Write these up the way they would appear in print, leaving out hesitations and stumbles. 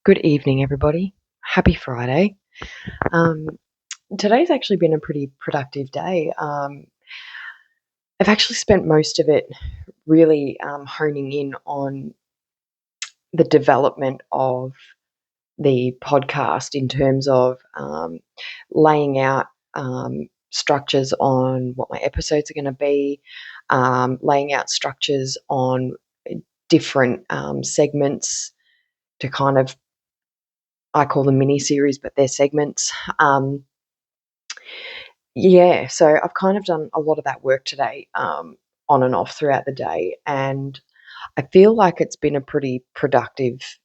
Good evening, everybody. Happy Friday. Um, Today's actually been a pretty productive day. I've actually spent most of it really honing in on the development of the podcast in terms of laying out structures on what my episodes are going to be, laying out structures on different segments to kind of, I call them mini series, but they're segments. Yeah, so I've kind of done a lot of that work today, on and off throughout the day, and I feel like it's been a pretty productive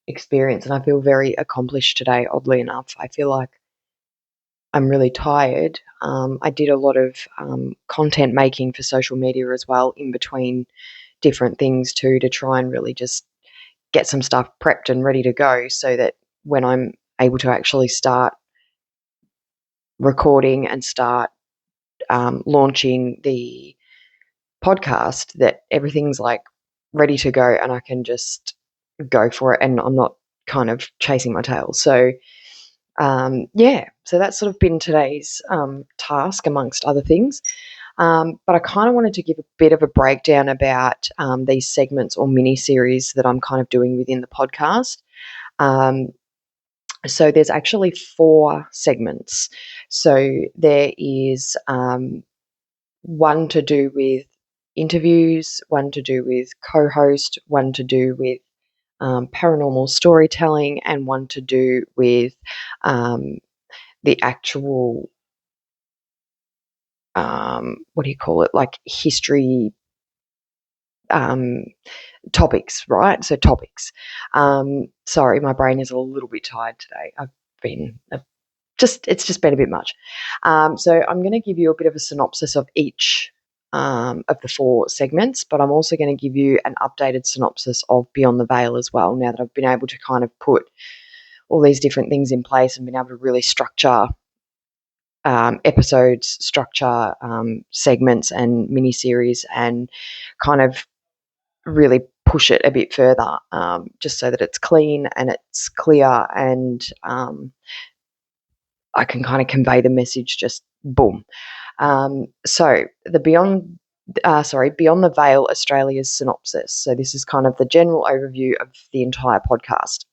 experience, and I feel very accomplished today. Oddly enough, I feel like I'm really tired. I did a lot of content making for social media as well, in between different things too, to try and really just get some stuff prepped and ready to go, so that when I'm able to actually start recording and start launching the podcast, that everything's like ready to go and I can just go for it and I'm not kind of chasing my tail. So, yeah, so that's sort of been today's task amongst other things. But I kind of wanted to give a bit of a breakdown about these segments or mini series that I'm kind of doing within the podcast. Um, so there's actually 4 segments. So there is one to do with interviews, one to do with co host, one to do with paranormal storytelling, and one to do with um, the actual, what do you call it, like history um, topics, right? So, topics. Sorry, my brain is a little bit tired today. I've been it's just been a bit much. So I'm going to give you a bit of a synopsis of each of the 4 segments, but I'm also going to give you an updated synopsis of Beyond the Veil as well, now that I've been able to kind of put all these different things in place and been able to really structure episodes, structure segments and mini-series, and kind of really push it a bit further, just so that it's clean and it's clear, and I can kind of convey the message just boom. So the Beyond the Veil Australia's synopsis. So this is kind of the general overview of the entire podcast.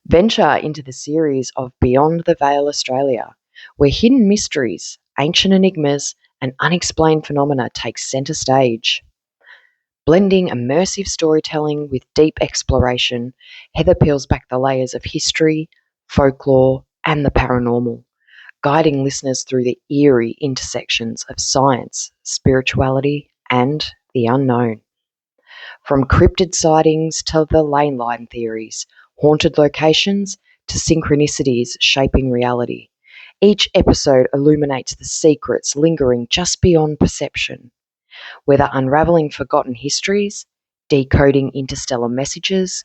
Venture into the series of Beyond the Veil Australia, where hidden mysteries, ancient enigmas, and unexplained phenomena take centre stage. Blending immersive storytelling with deep exploration, Heather peels back the layers of history, folklore, and the paranormal, guiding listeners through the eerie intersections of science, spirituality, and the unknown. From cryptid sightings to the ley line theories, haunted locations to synchronicities shaping reality, each episode illuminates the secrets lingering just beyond perception. Whether unraveling forgotten histories, decoding interstellar messages,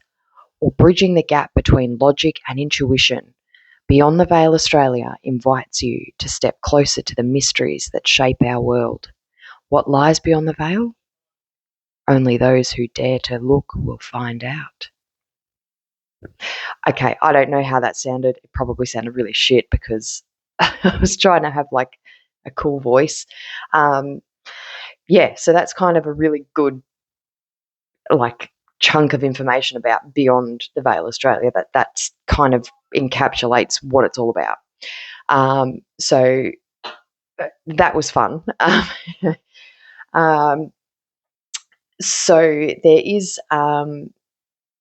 or bridging the gap between logic and intuition, Beyond the Veil Australia invites you to step closer to the mysteries that shape our world. What lies beyond the veil? Only those who dare to look will find out. Okay, I don't know how that sounded. It probably sounded really shit because I was trying to have like a cool voice. Um, yeah, so that's kind of a really good like chunk of information about Beyond the Veil Australia. That's kind of encapsulates what it's all about. So that was fun. Um, so there is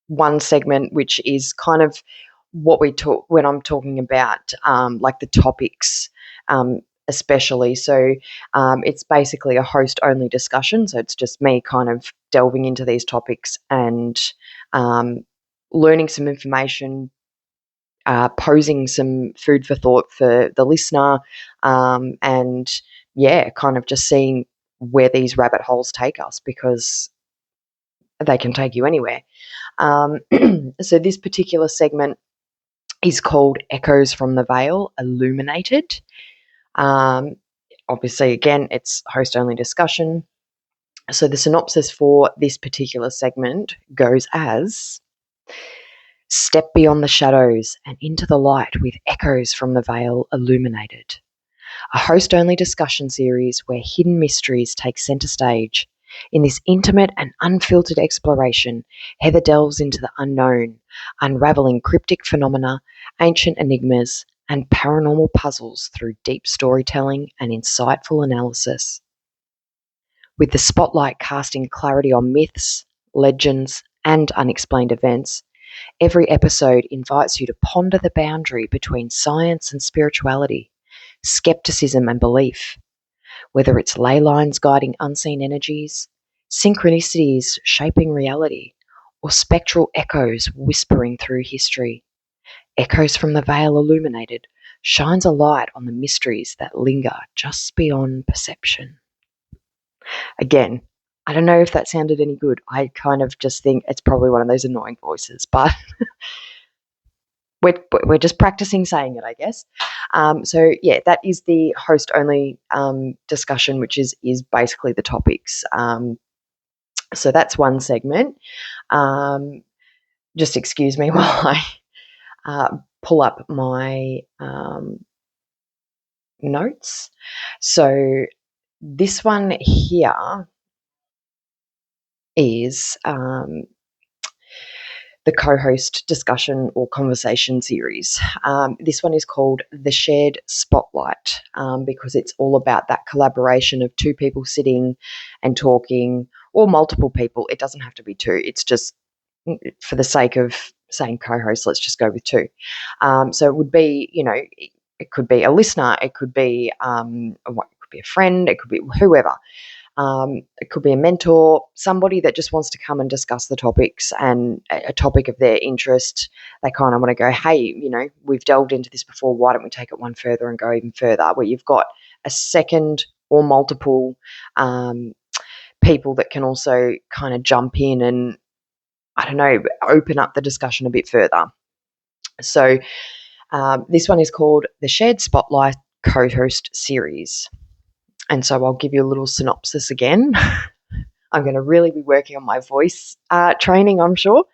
one segment which is kind of what we talk when I'm talking about like the topics, especially. So it's basically a host only discussion. So it's just me kind of delving into these topics and um, learning some information, posing some food for thought for the listener, and yeah, kind of just seeing where these rabbit holes take us, because they can take you anywhere. Um, so this particular segment is called Echoes from the Veil Illuminated. Um, Obviously, again, it's host only discussion. So the synopsis for this particular segment goes as: Step beyond the shadows and into the light with echoes from the veil illuminated. A host-only discussion series where hidden mysteries take centre stage. In this intimate and unfiltered exploration, Heather delves into the unknown, unravelling cryptic phenomena, ancient enigmas, and paranormal puzzles through deep storytelling and insightful analysis. With the spotlight casting clarity on myths, legends, and unexplained events, every episode invites you to ponder the boundary between science and spirituality, skepticism and belief. Whether it's ley lines guiding unseen energies, synchronicities shaping reality, or spectral echoes whispering through history, Echoes from the Veil Illuminated shines a light on the mysteries that linger just beyond perception. Again, I don't know if that sounded any good. I kind of just think it's probably one of those annoying voices, but we're just practicing saying it, I guess. So yeah, that is the host only discussion, which is basically the topics. So that's one segment. Just excuse me while I pull up my notes. So this one here is the co-host discussion or conversation series. This one is called The Shared Spotlight because it's all about that collaboration of two people sitting and talking, or multiple people. It doesn't have to be two. It's just for the sake of saying co-host, let's just go with two. So it would be, it could be a listener, it could be it could be a friend, it could be whoever. It could be a mentor, somebody that just wants to come and discuss the topics and a topic of their interest. They kind of want to go, hey, we've delved into this before. Why don't we take it one further and go even further? Where you've got a second or multiple people that can also kind of jump in and, I don't know, open up the discussion a bit further. So this one is called the Shared Spotlight Co-Host Series. And so I'll give you a little synopsis again. I'm going to really be working on my voice training, I'm sure.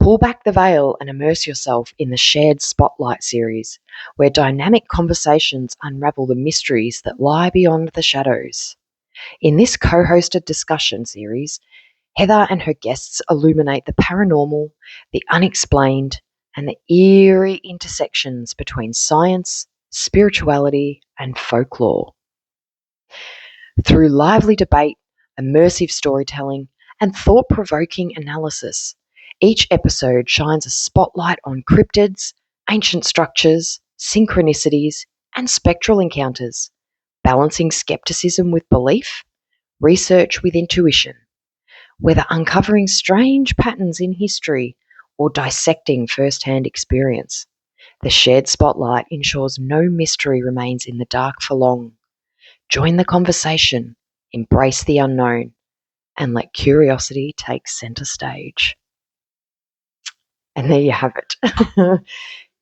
Pull back the veil and immerse yourself in the Shared Spotlight series, where dynamic conversations unravel the mysteries that lie beyond the shadows. In this co-hosted discussion series, Heather and her guests illuminate the paranormal, the unexplained, and the eerie intersections between science, spirituality, and folklore. Through lively debate, immersive storytelling, and thought-provoking analysis, each episode shines a spotlight on cryptids, ancient structures, synchronicities, and spectral encounters, balancing skepticism with belief, research with intuition. Whether uncovering strange patterns in history or dissecting first-hand experience, the Shared Spotlight ensures no mystery remains in the dark for long. Join the conversation, embrace the unknown, and let curiosity take centre stage. And there you have it.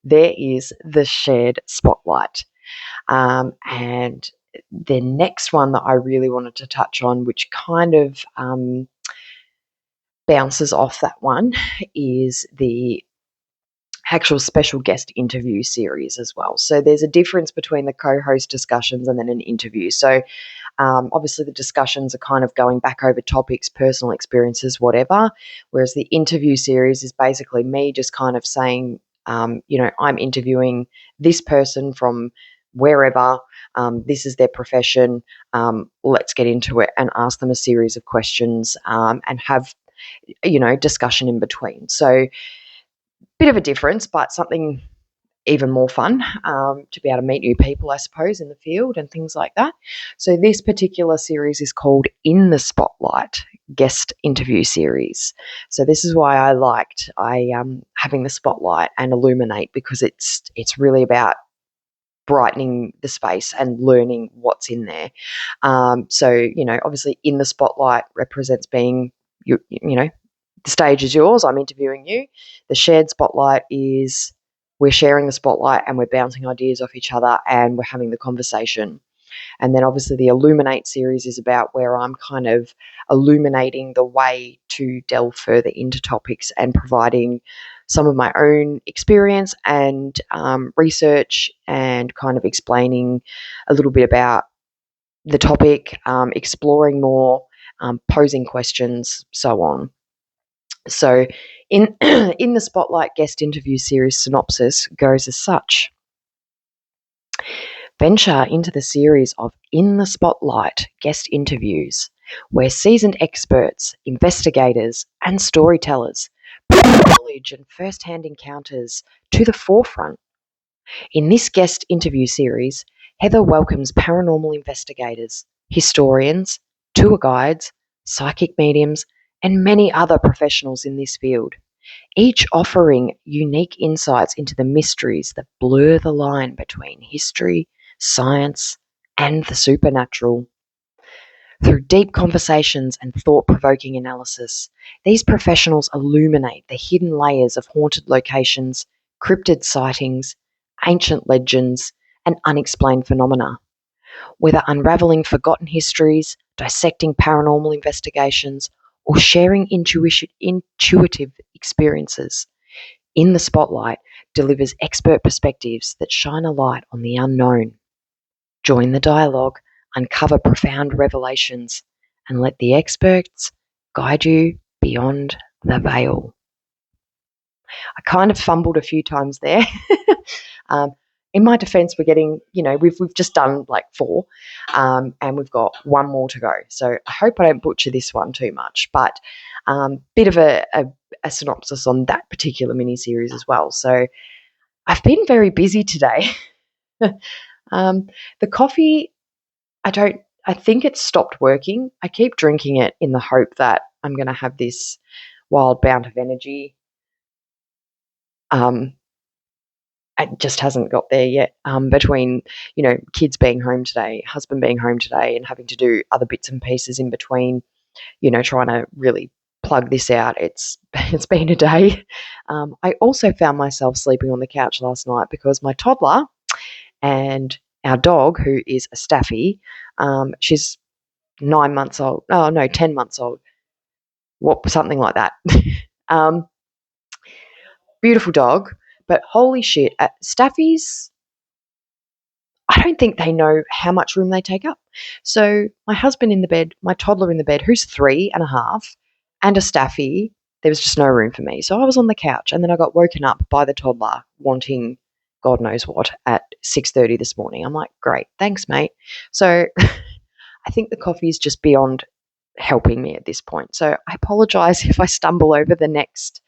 There is the Shared Spotlight. And the next one that I really wanted to touch on, which kind of bounces off that one, is the actual special guest interview series as well. So there's a difference between the co-host discussions and then an interview. So obviously the discussions are kind of going back over topics, personal experiences, whatever, whereas the interview series is basically me just kind of saying, I'm interviewing this person from wherever, this is their profession, let's get into it and ask them a series of questions and have discussion in between. So bit of a difference, but something even more fun to be able to meet new people, I suppose, in the field and things like that. So this particular series is called In the Spotlight Guest Interview Series. So this is why I liked having the spotlight and illuminate, because it's really about brightening the space and learning what's in there. So obviously in the spotlight represents being the stage is yours. I'm interviewing you. The shared spotlight is we're sharing the spotlight and we're bouncing ideas off each other and we're having the conversation. And then obviously the Illuminate series is about where I'm kind of illuminating the way to delve further into topics and providing some of my own experience and research and kind of explaining a little bit about the topic, exploring more, posing questions, so on. So, in in the Spotlight guest interview series synopsis goes as such: venture into the series of In the Spotlight guest interviews, where seasoned experts, investigators, and storytellers bring knowledge and first-hand encounters to the forefront. In this guest interview series, Heather welcomes paranormal investigators, historians, tour guides, psychic mediums, and many other professionals in this field, each offering unique insights into the mysteries that blur the line between history, science, and the supernatural. Through deep conversations and thought provoking analysis, these professionals illuminate the hidden layers of haunted locations, cryptid sightings, ancient legends, and unexplained phenomena. Whether unraveling forgotten histories, dissecting paranormal investigations, or sharing intuitive experiences, In the Spotlight delivers expert perspectives that shine a light on the unknown. Join the dialogue, uncover profound revelations, and let the experts guide you beyond the veil. I kind of fumbled a few times there. In my defense, we're getting, we've just done like 4, and we've got 1 more to go. So I hope I don't butcher this one too much, but bit of a synopsis on that particular mini series as well. So I've been very busy today. The coffee, I think it's stopped working. I keep drinking it in the hope that I'm going to have this wild bout of energy. It just hasn't got there yet, between, kids being home today, husband being home today, and having to do other bits and pieces in between, trying to really plug this out. It's been a day. I also found myself sleeping on the couch last night because my toddler and our dog, who is a Staffy, she's 9 months old. Oh, no, 10 months old. Something like that. Beautiful dog, but holy shit, Staffies, I don't think they know how much room they take up. So my husband in the bed, my toddler in the bed, who's 3.5, and a Staffy, there was just no room for me. So I was on the couch, and then I got woken up by the toddler wanting God knows what at 6:30 this morning. I'm like, great, thanks, mate. So I think the coffee is just beyond helping me at this point. So I apologize if I stumble over the next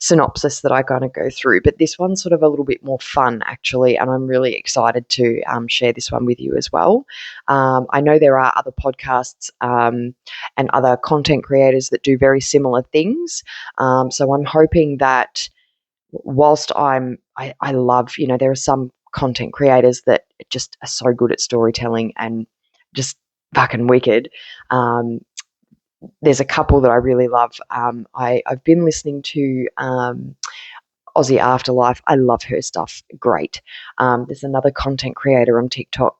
synopsis that I kind of go through, but this one's sort of a little bit more fun actually, and I'm really excited to share this one with you as well. I know there are other podcasts and other content creators that do very similar things, so I'm hoping that whilst I love, there are some content creators that just are so good at storytelling and just fucking wicked. There's a couple that I really love. I've been listening to Aussie Afterlife. I love her stuff. Great. There's another content creator on TikTok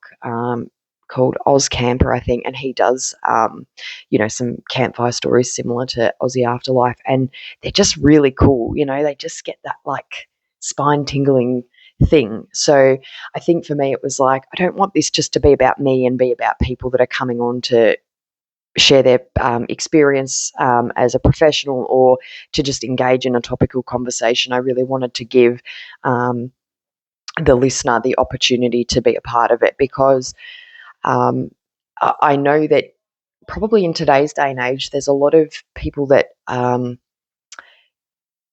called Oz Camper, I think, and he does, some campfire stories similar to Aussie Afterlife, and they're just really cool. They just get that like spine tingling thing. So I think for me, it was like, I don't want this just to be about me and be about people that are coming on to share their experience as a professional or to just engage in a topical conversation. I really wanted to give the listener the opportunity to be a part of it, because I know that probably in today's day and age, there's a lot of people that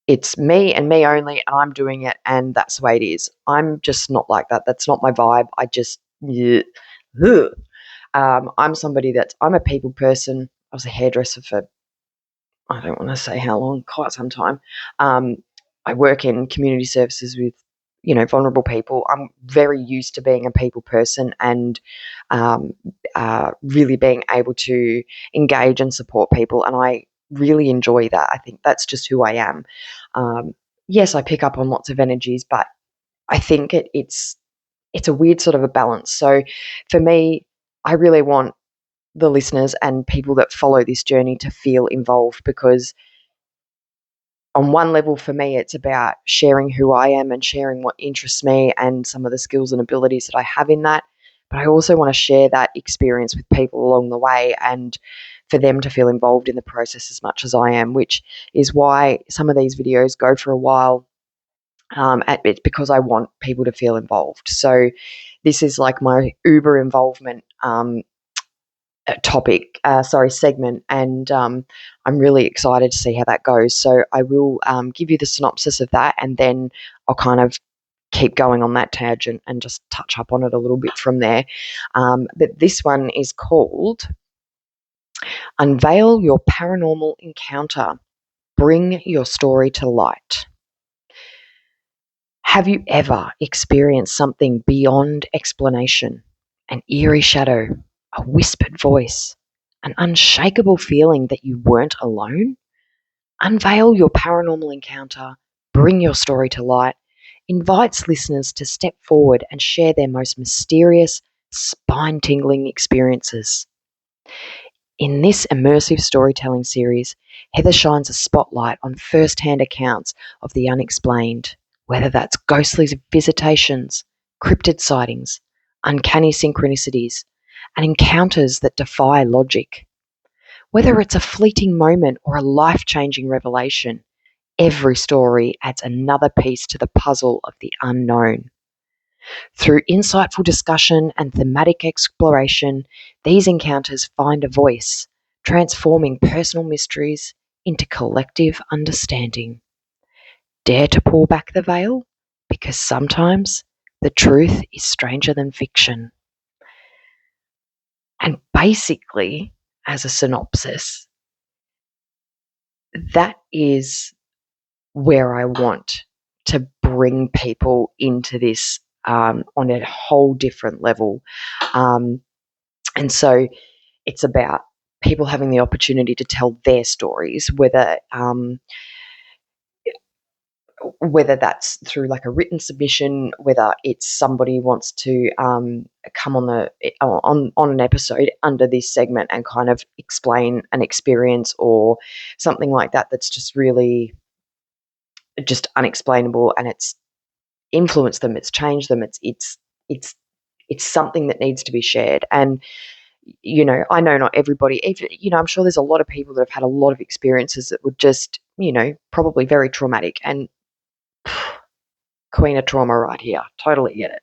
it's me and me only, and I'm doing it, and that's the way it is. I'm just not like that. That's not my vibe. I just, ugh. I'm somebody I'm a people person. I was a hairdresser for, I don't want to say how long, quite some time. I work in community services with, vulnerable people. I'm very used to being a people person and really being able to engage and support people. And I really enjoy that. I think that's just who I am. Yes, I pick up on lots of energies, but I think it's it's a weird sort of a balance. So for me, I really want the listeners and people that follow this journey to feel involved, because on one level for me, it's about sharing who I am and sharing what interests me and some of the skills and abilities that I have in that. But I also want to share that experience with people along the way, and for them to feel involved in the process as much as I am, which is why some of these videos go for a while. It's because I want people to feel involved. So this is like my Uber involvement segment, and I'm really excited to see how that goes. So I will give you the synopsis of that, and then I'll kind of keep going on that tangent and just touch up on it a little bit from there. But this one is called Unveil Your Paranormal Encounter. Bring your story to light. Have you ever experienced something beyond explanation? An eerie shadow, a whispered voice, an unshakable feeling that you weren't alone? Unveil Your Paranormal Encounter, Bring Your Story to Light invites listeners to step forward and share their most mysterious, spine-tingling experiences. In this immersive storytelling series, Heather shines a spotlight on first-hand accounts of the unexplained, whether that's ghostly visitations, cryptid sightings, uncanny synchronicities, and encounters that defy logic. Whether it's a fleeting moment or a life-changing revelation, every story adds another piece to the puzzle of the unknown. Through insightful discussion and thematic exploration, these encounters find a voice, transforming personal mysteries into collective understanding. Dare to pull back the veil, because sometimes the truth is stranger than fiction. And basically, as a synopsis, that is where I want to bring people into this on a whole different level. And so it's about people having the opportunity to tell their stories, whether that's through like a written submission, whether it's somebody wants to come on an episode under this segment and kind of explain an experience or something like that that's just really just unexplainable, and it's influenced them, it's changed them, it's something that needs to be shared. And I know not everybody, even, I'm sure there's a lot of people that have had a lot of experiences that were just, probably very traumatic, and queen of trauma right here. Totally get it.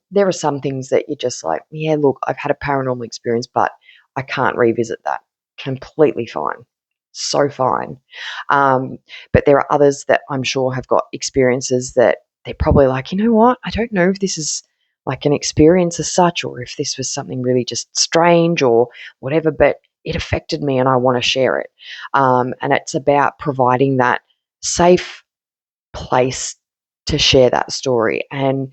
There are some things that you're just like, yeah, look, I've had a paranormal experience, but I can't revisit that. Completely fine. So fine. But there are others that I'm sure have got experiences that they're probably like, you know what? I don't know if this is like an experience as such, or if this was something really just strange or whatever, but it affected me and I want to share it. And it's about providing that safe place to share that story, and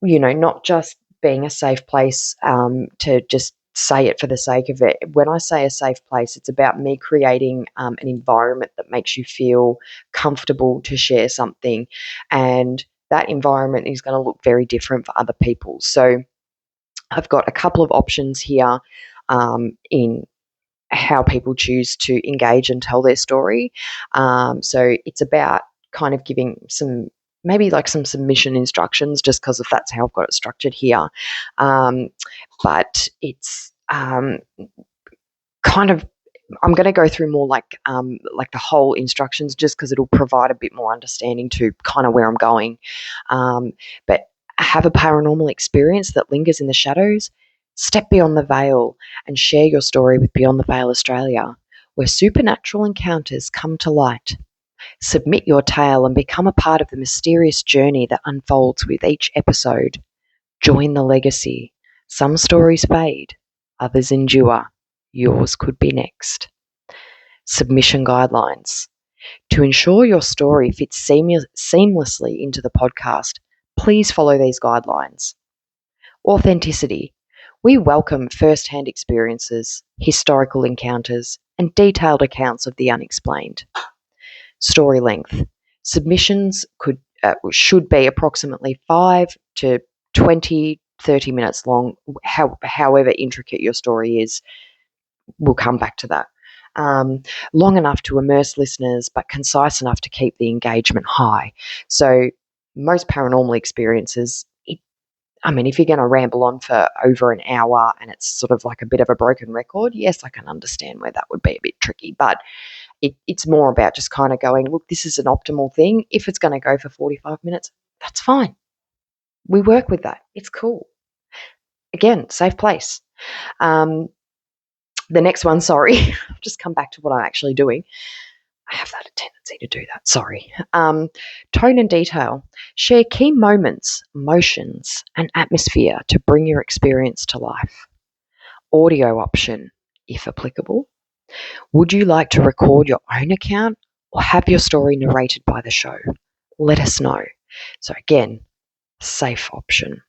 not just being a safe place to just say it for the sake of it. When I say a safe place, it's about me creating an environment that makes you feel comfortable to share something, and that environment is going to look very different for other people. So I've got a couple of options here in how people choose to engage and tell their story. So it's about kind of giving some, maybe like some submission instructions, just because if that's how I've got it structured here. But it's kind of, I'm going to go through more like the whole instructions, just because it'll provide a bit more understanding to kind of where I'm going. But have a paranormal experience that lingers in the shadows? Step beyond the veil and share your story with Beyond the Veil Australia, where supernatural encounters come to light. Submit your tale and become a part of the mysterious journey that unfolds with each episode. Join the legacy. Some stories fade, others endure. Yours could be next. Submission guidelines. To ensure your story fits seamlessly into the podcast, please follow these guidelines. Authenticity. We welcome first-hand experiences, historical encounters, and detailed accounts of the unexplained. Story length. Submissions should be approximately 5 to 20, 30 minutes long, however intricate your story is. We'll come back to that. Long enough to immerse listeners, but concise enough to keep the engagement high. So most paranormal experiences, if you're going to ramble on for over an hour and it's sort of like a bit of a broken record, yes, I can understand where that would be a bit tricky, but it's more about just kind of going, look, this is an optimal thing. If it's going to go for 45 minutes, that's fine. We work with that. It's cool. Again, safe place. The next one, sorry, I've just come back to what I'm actually doing. I have that tendency to do that, sorry. Tone and detail. Share key moments, emotions, and atmosphere to bring your experience to life. Audio option, if applicable. Would you like to record your own account or have your story narrated by the show? Let us know. So again, safe option.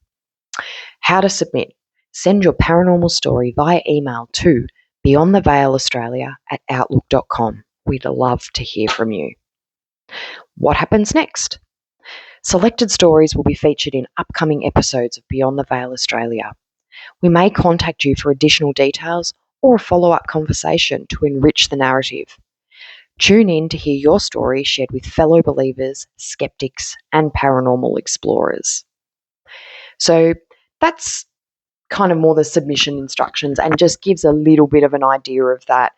How to submit. Send your paranormal story via email to beyondtheveilaustralia@outlook.com. We'd love to hear from you. What happens next? Selected stories will be featured in upcoming episodes of Beyond the Veil Australia. We may contact you for additional details or a follow-up conversation to enrich the narrative. Tune in to hear your story shared with fellow believers, skeptics, and paranormal explorers. So that's kind of more the submission instructions and just gives a little bit of an idea of that.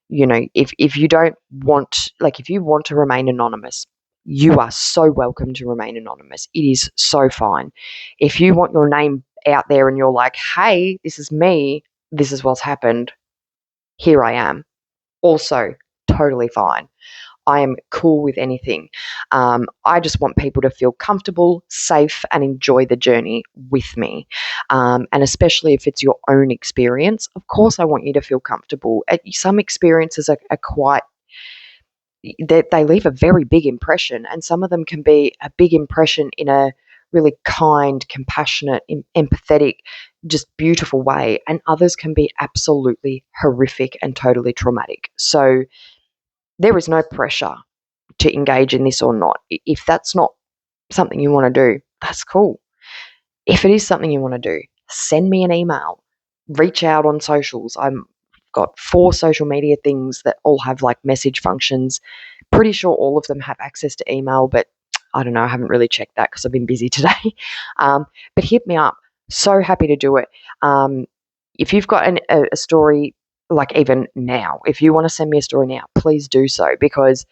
If you don't want, if you want to remain anonymous, you are so welcome to remain anonymous. It is so fine. If you want your name out there and you're like, hey, this is me, this is what's happened, here I am, also totally fine. I am cool with anything. I just want people to feel comfortable, safe, and enjoy the journey with me. And especially if it's your own experience, of course, I want you to feel comfortable. Some experiences are quite, they leave a very big impression, and some of them can be a big impression in a really kind, compassionate, empathetic, just beautiful way, and others can be absolutely horrific and totally traumatic. So there is no pressure to engage in this or not. If that's not something you want to do, that's cool. If it is something you want to do, send me an email, reach out on socials. I've got 4 social media things that all have like message functions. Pretty sure all of them have access to email, but I don't know. I haven't really checked that because I've been busy today. But hit me up. So happy to do it. If you've got a story, like even now, if you want to send me a story now, please do so, because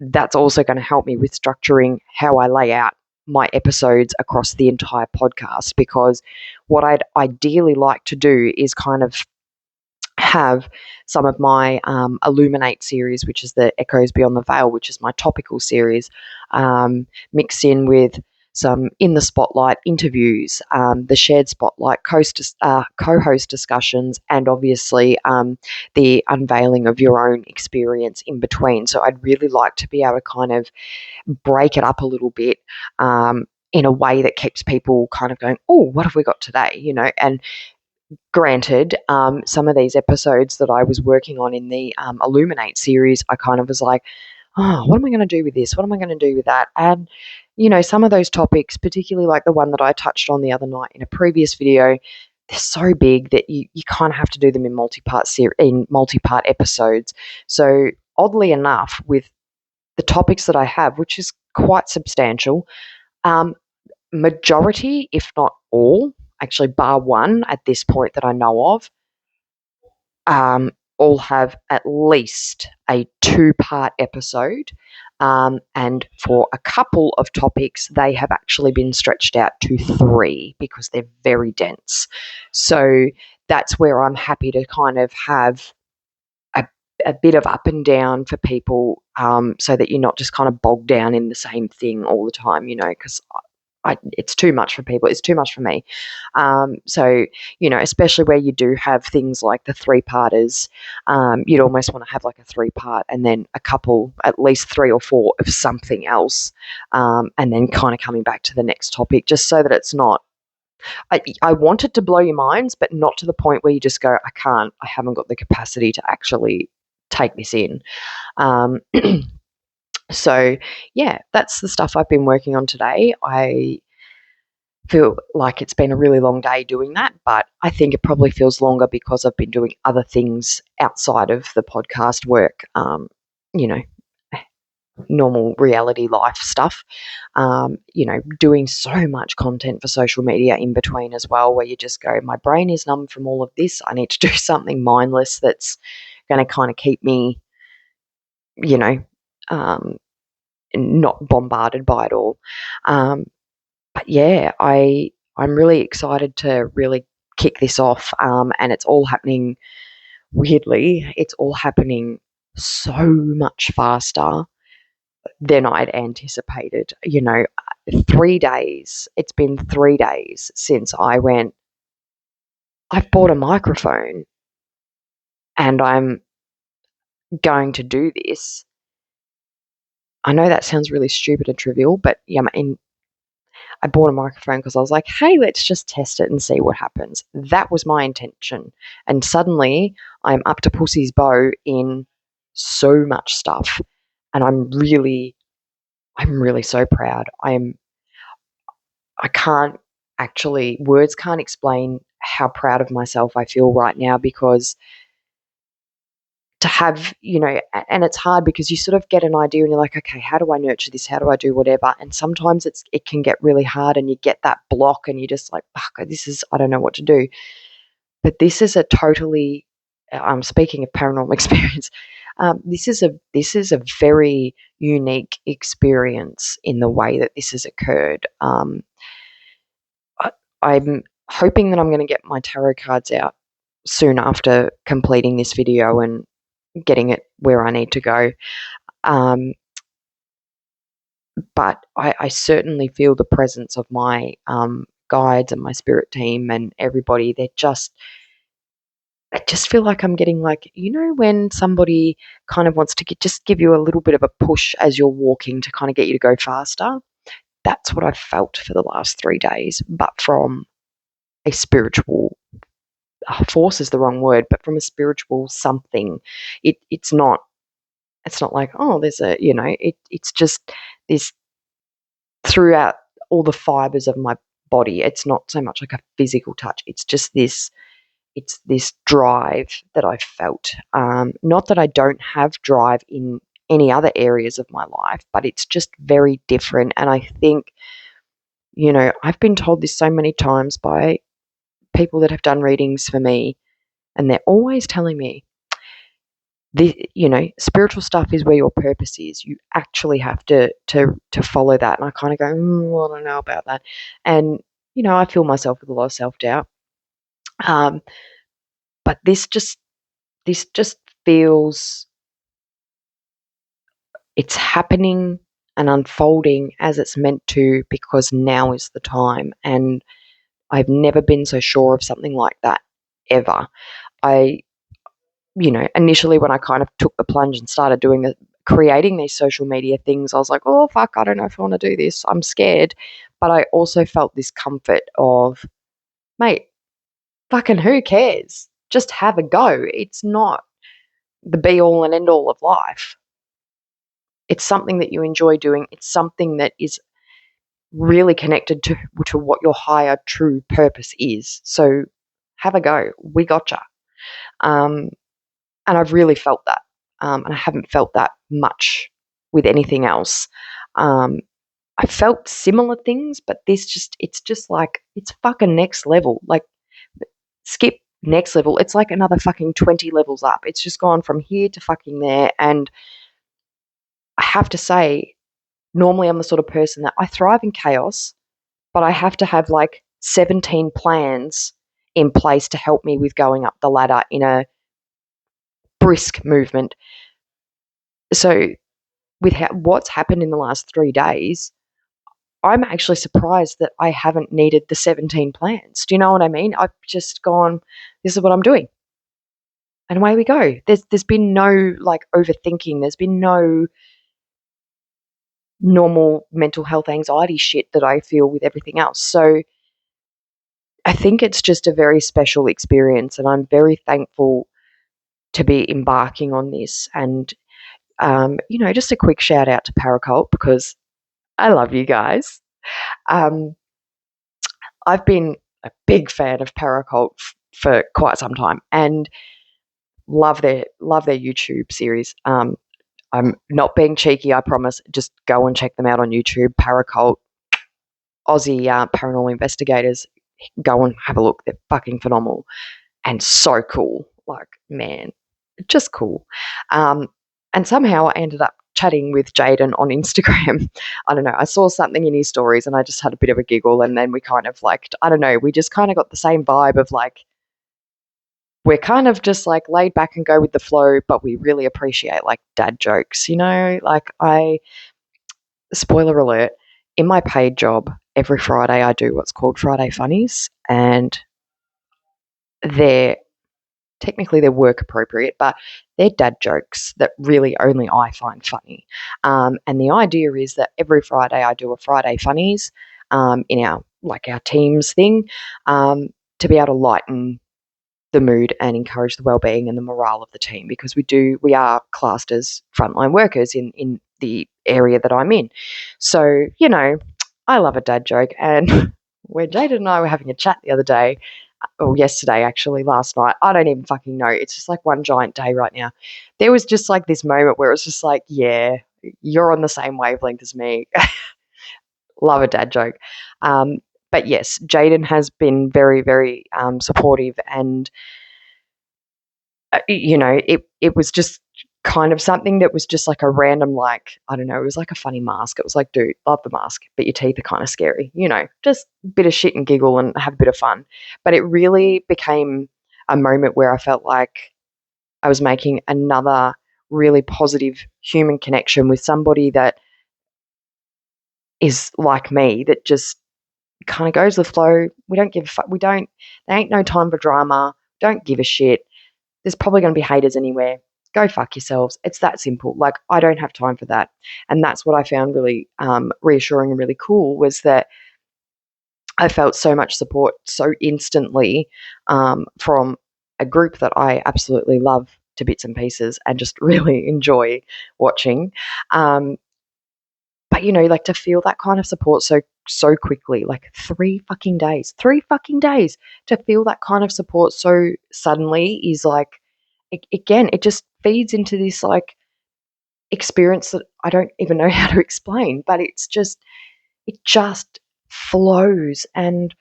that's also going to help me with structuring how I lay out my episodes across the entire podcast, because what I'd ideally like to do is kind of have some of my Illuminate series, which is the Echoes Beyond the Veil, which is my topical series, mixed in with some In the Spotlight interviews, the Shared Spotlight co-host discussions, and obviously the unveiling of your own experience in between. So I'd really like to be able to kind of break it up a little bit in a way that keeps people kind of going, oh, what have we got today? And granted, some of these episodes that I was working on in the Illuminate series, I kind of was like, oh, what am I going to do with this? What am I going to do with that? And, some of those topics, particularly like the one that I touched on the other night in a previous video, they're so big that you kind of have to do them in multi-part episodes. So oddly enough, with the topics that I have, which is quite substantial, majority, if not all, actually bar one at this point that I know of, all have at least a 2-part episode. And for a couple of topics, they have actually been stretched out to 3 because they're very dense. So that's where I'm happy to kind of have a bit of up and down for people, so that you're not just kind of bogged down in the same thing all the time, because it's too much for people. It's too much for me. So, especially where you do have things like the 3-parters, you'd almost want to have like a 3-part and then a couple, at least 3 or 4 of something else, and then kind of coming back to the next topic, just so that it's not, I want it to blow your minds, but not to the point where you just go, I haven't got the capacity to actually take this in. So, yeah, that's the stuff I've been working on today. feel like it's been a really long day doing that, but I think it probably feels longer because I've been doing other things outside of the podcast work, you know, normal reality life stuff, doing so much content for social media in between as well, where you just go, my brain is numb from all of this. I need to do something mindless that's going to kind of keep me, you know, um, not bombarded by it all. But yeah, I'm really excited to really kick this off, and it's all happening weirdly. It's all happening so much faster than I'd anticipated. 3 days. It's been 3 days since I went, I've bought a microphone and I'm going to do this. I know that sounds really stupid and trivial, but yeah, I bought a microphone because I was like, hey, let's just test it and see what happens. That was my intention. And suddenly I'm up to pussy's bow in so much stuff. And I'm really so proud. I can't actually, words can't explain how proud of myself I feel right now, because to have, and it's hard because you sort of get an idea and you're like, okay, how do I nurture this? How do I do whatever? And sometimes it can get really hard and you get that block and you're just like, fuck, I don't know what to do. But this is a totally, speaking of paranormal experience, this is a very unique experience in the way that this has occurred. I'm hoping that I'm going to get my tarot cards out soon after completing this video and getting it where I need to go. But I certainly feel the presence of my guides and my spirit team and everybody. I just feel like I'm getting, like, when somebody kind of wants to just give you a little bit of a push as you're walking to kind of get you to go faster. That's what I've felt for the last 3 days, but from a spiritual force is the wrong word, but from a spiritual something. It's not like, oh, there's it's just this throughout all the fibers of my body. It's not so much like a physical touch. It's this drive that I felt. Not that I don't have drive in any other areas of my life, but it's just very different. And I think, I've been told this so many times by people that have done readings for me, and they're always telling me, spiritual stuff is where your purpose is. You actually have to follow that. And I kind of go, I don't know about that. And, I feel myself with a lot of self-doubt. But this just feels, it's happening and unfolding as it's meant to, because now is the time. And I've never been so sure of something like that ever. Initially when I kind of took the plunge and started creating these social media things, I was like, oh, fuck, I don't know if I want to do this. I'm scared. But I also felt this comfort of, mate, fucking who cares? Just have a go. It's not the be all and end all of life. It's something that you enjoy doing. It's something that is really connected to what your higher true purpose is. So have a go. We gotcha. And I've really felt that. And I haven't felt that much with anything else. I felt similar things, but it's just like, it's fucking next level. Like, skip next level. It's like another fucking 20 levels up. It's just gone from here to fucking there. And I have to say, normally I'm the sort of person that I thrive in chaos, but I have to have like 17 plans in place to help me with going up the ladder in a brisk movement. So with what's happened in the last 3 days, I'm actually surprised that I haven't needed the 17 plans. Do you know what I mean? I've just gone, this is what I'm doing. And away we go. There's been no like overthinking. There's been no normal mental health anxiety shit that I feel with everything else. So I think it's just a very special experience, and I'm very thankful to be embarking on this. And, just a quick shout out to Paracult, because I love you guys. Um, I've been a big fan of Paracult for quite some time and love their YouTube series. I'm not being cheeky, I promise. Just go and check them out on YouTube. Paracult, Aussie paranormal investigators. Go and have a look. They're fucking phenomenal and so cool. Like, man, just cool. And somehow I ended up chatting with Jaden on Instagram. I don't know. I saw something in his stories and I just had a bit of a giggle. And then we kind of like, I don't know, we just kind of got the same vibe of like, we're kind of just like laid back and go with the flow, but we really appreciate like dad jokes, you know? Like, spoiler alert, in my paid job, every Friday I do what's called Friday Funnies, and they're technically they're work appropriate, but they're dad jokes that really only I find funny. And the idea is that every Friday I do a Friday Funnies in our teams thing to be able to lighten the mood and encourage the well-being and the morale of the team, because we are classed as frontline workers in the area that I'm in. So, you know, I love a dad joke. And when Jada and I were having a chat the other day, or yesterday actually, last night, I don't even fucking know. It's just like one giant day right now. There was just like this moment where it was just like, yeah, you're on the same wavelength as me. Love a dad joke. But yes, Jaden has been very, very supportive, and it was just kind of something that was just like a random, like, I don't know, it was like a funny mask. It was like, dude, love the mask, but your teeth are kind of scary, just a bit of shit and giggle and have a bit of fun. But it really became a moment where I felt like I was making another really positive human connection with somebody that is like me, that just kind of goes with the flow. We don't give a fuck. There ain't no time for drama. Don't give a shit. There's probably going to be haters anywhere. Go fuck yourselves. It's that simple. Like, I don't have time for that. And that's what I found really reassuring and really cool, was that I felt so much support so instantly from a group that I absolutely love to bits and pieces and just really enjoy watching. But, like, to feel that kind of support so quickly, like 3 fucking days to feel that kind of support so suddenly is like, again, it just feeds into this like experience that I don't even know how to explain, but it just flows. And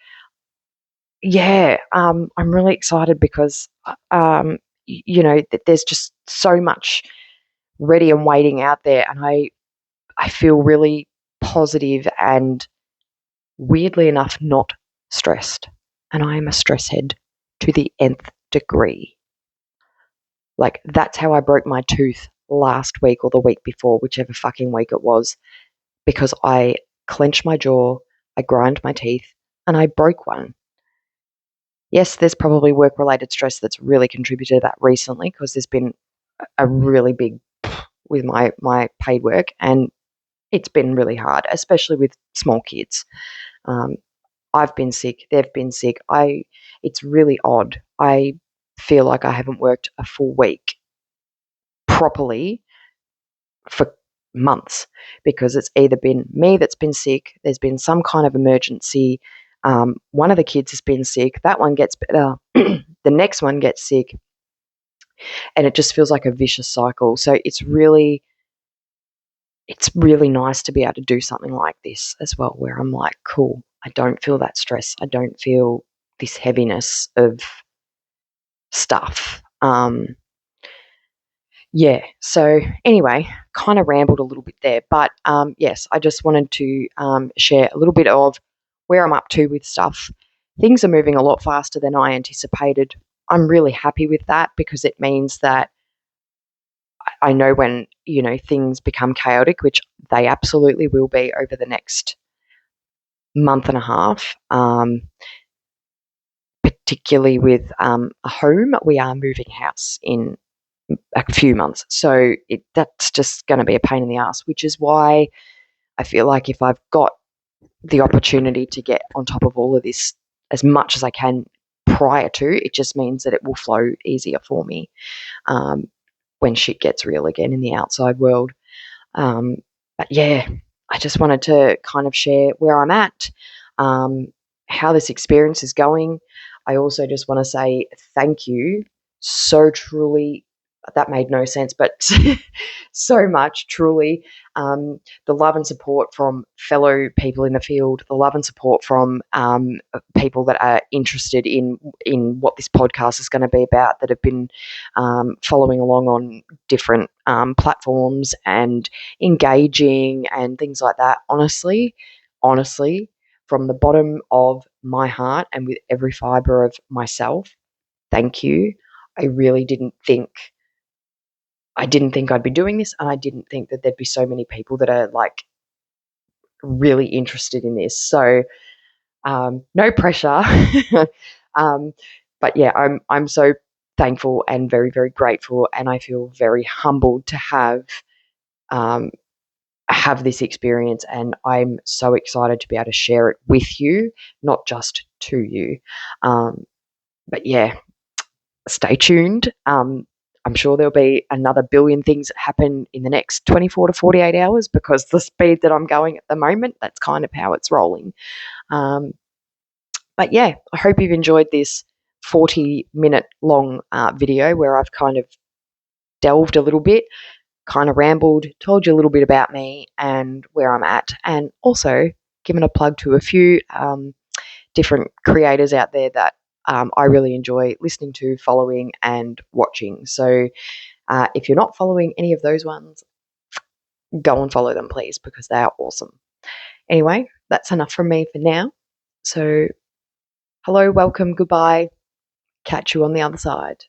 yeah, I'm really excited because, there's just so much ready and waiting out there. And I feel really positive and, weirdly enough, not stressed. And I am a stress head to the nth degree. Like, that's how I broke my tooth last week or the week before, whichever fucking week it was, because I clenched my jaw, I grind my teeth, and I broke one. Yes, there's probably work-related stress that's really contributed to that recently, because there's been a really big with my paid work, and it's been really hard, especially with small kids. I've been sick. They've been sick. It's really odd. I feel like I haven't worked a full week properly for months, because it's either been me that's been sick, there's been some kind of emergency, one of the kids has been sick, that one gets better, the next one gets sick, and it just feels like a vicious cycle. So it's really nice to be able to do something like this as well, where I'm like, cool, I don't feel that stress, I don't feel this heaviness of stuff. Yeah, so anyway, kind of rambled a little bit there, but yes, I just wanted to share a little bit of where I'm up to with stuff. Things are moving a lot faster than I anticipated. I'm really happy with that, because it means that I know when, things become chaotic, which they absolutely will be over the next month and a half, particularly with a home. We are moving house in a few months. So that's just going to be a pain in the ass, which is why I feel like if I've got the opportunity to get on top of all of this as much as I can prior to, it just means that it will flow easier for me when shit gets real again in the outside world. But yeah, I just wanted to kind of share where I'm at. how this experience is going. I also just want to say thank you so truly. That made no sense, but so much, truly. The love and support from fellow people in the field, the love and support from people that are interested in what this podcast is going to be about, that have been following along on different platforms and engaging and things like that. Honestly, from the bottom of my heart and with every fiber of myself, thank you. I really didn't think I'd be doing this, and I didn't think that there'd be so many people that are like really interested in this. So no pressure, but yeah, I'm so thankful and very, very grateful, and I feel very humbled to um, have this experience, and I'm so excited to be able to share it with you, not just to you. But yeah, stay tuned. I'm sure there'll be another billion things that happen in the next 24 to 48 hours, because the speed that I'm going at the moment, that's kind of how it's rolling. Um, but yeah, I hope you've enjoyed this 40-minute long video where I've kind of delved a little bit, kind of rambled, told you a little bit about me and where I'm at, and also given a plug to a few different creators out there that I really enjoy listening to, following, and watching. So if you're not following any of those ones, go and follow them, please, because they are awesome. Anyway, that's enough from me for now. So, hello, welcome, goodbye. Catch you on the other side.